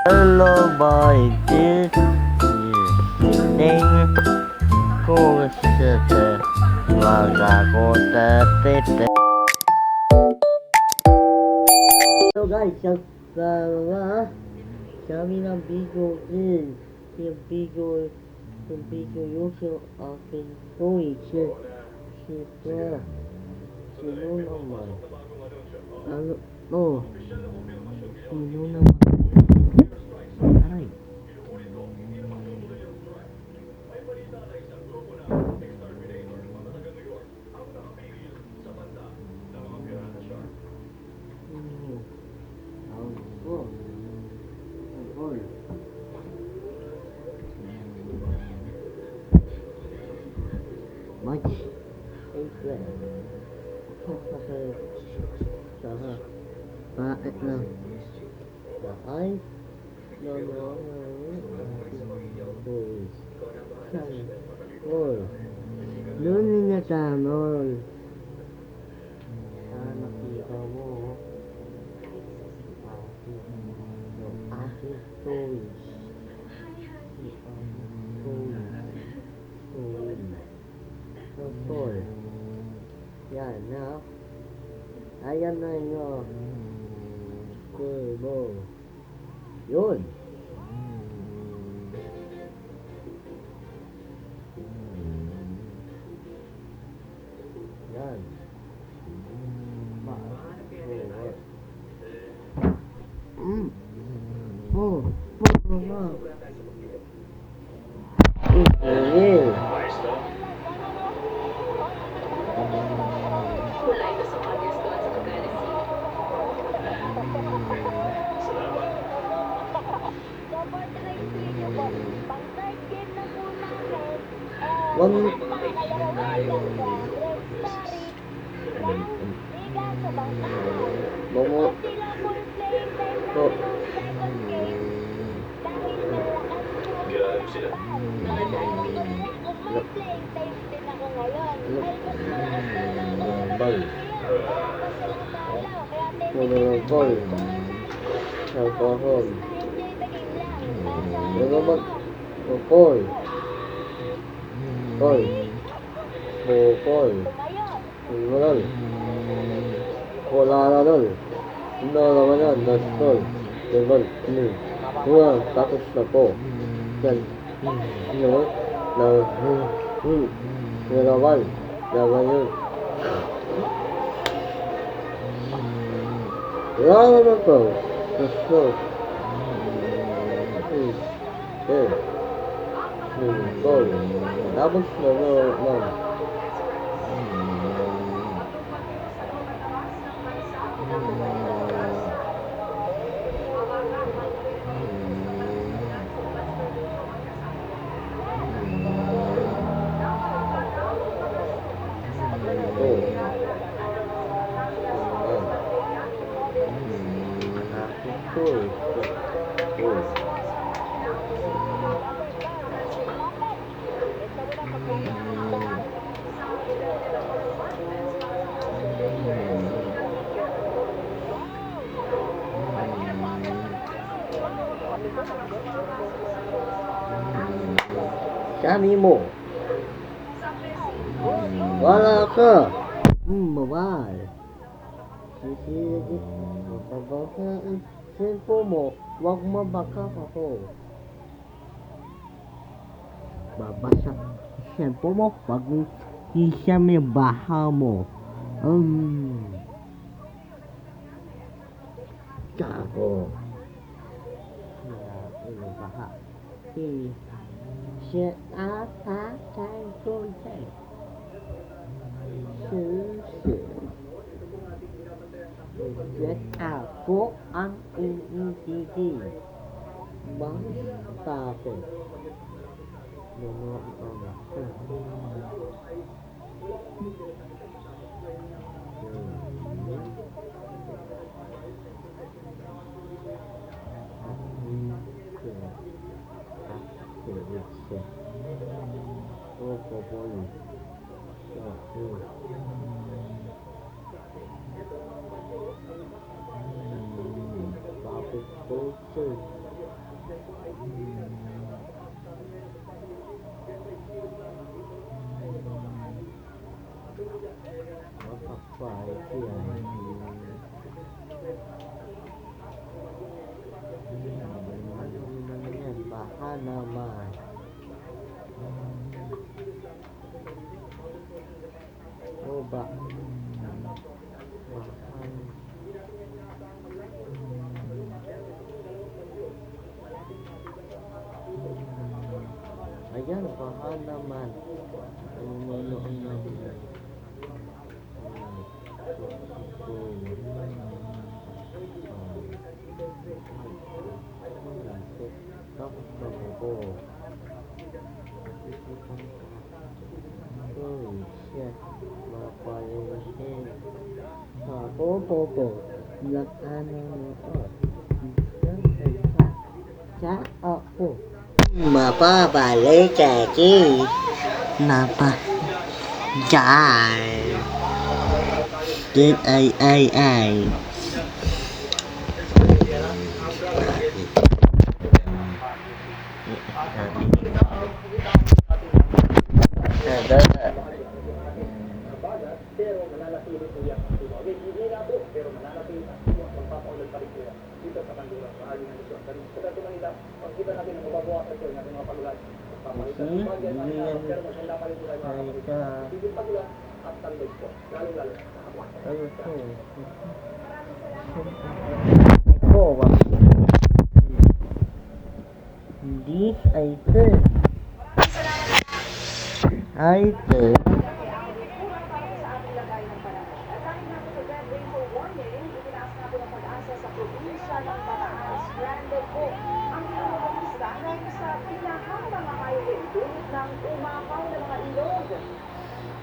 Hello boy, this is Ding故事的我拉过的贝贝。Hello guys, sa kami ng Bigo din. Yung Bigo yung aking toy. Sino naman? Ano? Oh. Sino naman? Aray. Much. Bakit lang? Ay, Noon na tanol. Nakita mo. Aking toys. Toy. Yan na. Ayan na yun. Turbo. Yun. Yan. Ball. Alcohol. Bukol. Bukol. Kolarol. Hindi naman yan. Nastol. Bukol. Huwag. Tapos na po. Yan. Nilawal. Laban yun. Wala naman po. Gusto. Gol. Tapos na naman. Sabi mo, wala ka. Mawal. Mabaka ang tempo mo, wag mabaka ako. Babasa tempo mo, wag isa may baha mo. Gago. Baha. Shit up, time to take. Shit ako ang iisisi. Basta ako. Tapos Baka naman. Oh, ayan, baka naman. Umuloon naman. Tapos ako. Holy shit. Mapalimutin. Po. Lakanan mo. Sa ako. Mapabalik aki. Napa. Jar. Then ay. This item.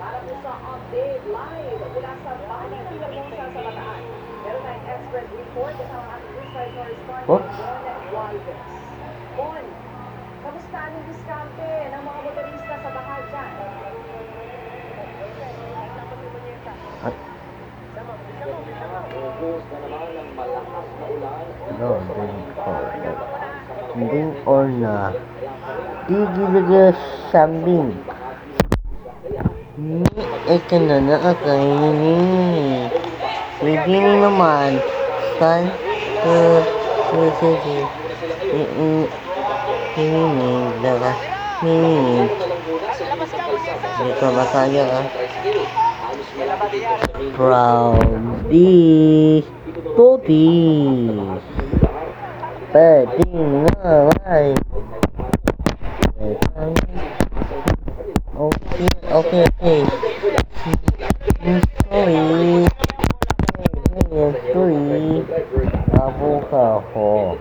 Para po sa update live mula sa Bayan ng Hermosa sa Bataan. Meron tayong expert report kasama ang ating news correspondent Bon Waldes. Bon, kamusta ang diskarte ng mga motorista sa Bacal dyan? Ubus na naman ang malakas na ulan. Ding or na. Tigil sambing. Ito na nakakainin. Pwede naman. Kan? Dito ba tayo Proudly Puppies. Pwede naman. Okay. Sorry. Abuka ko.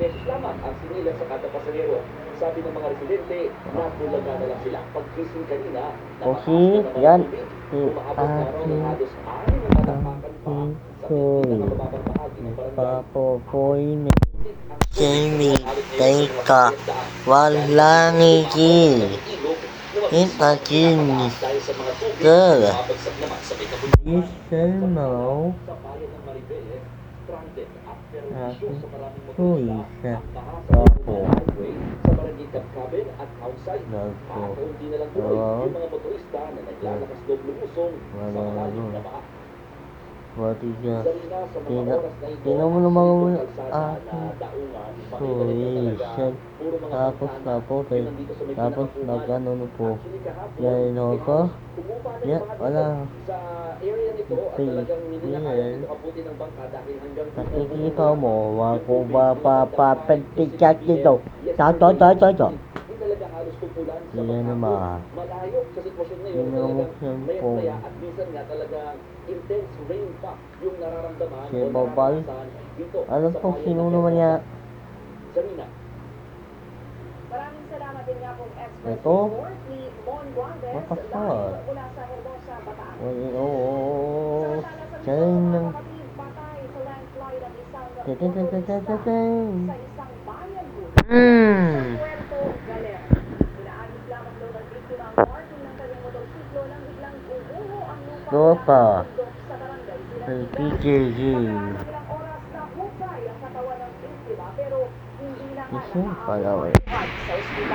Sabi ng mga residente, natulaga na lang sila pagkising kanina. Okay, yan. Papopoy na. Jamie, teka. Walang igil. Itakin. Girl. Listen mo. Isa. Papo. Tingnan mo naman tapos nagano po yan ako wala nakikita mo ako papapitik dito tato yan naman tingnan mo cellphone si Babal alam po sino naman niya. Maraming salamat din nga pong expert Ito? report ni Bon Waldes What the fuck? live mula sa Hermosa, Bataan. Diyan lang. Patay sa landslide ang isang Sa isang bayan po sa Hmm. Puerto Galera. Inaagis lamang daw ng biktima ang parking ng kanyang motorsiklo nang biglang umuho ang lupa Sopa. sa barangay Ay, Silangitan. PJG. Ilang oras na hukay ang katawan ng biktima pero hindi na Isa pala, sa ospital.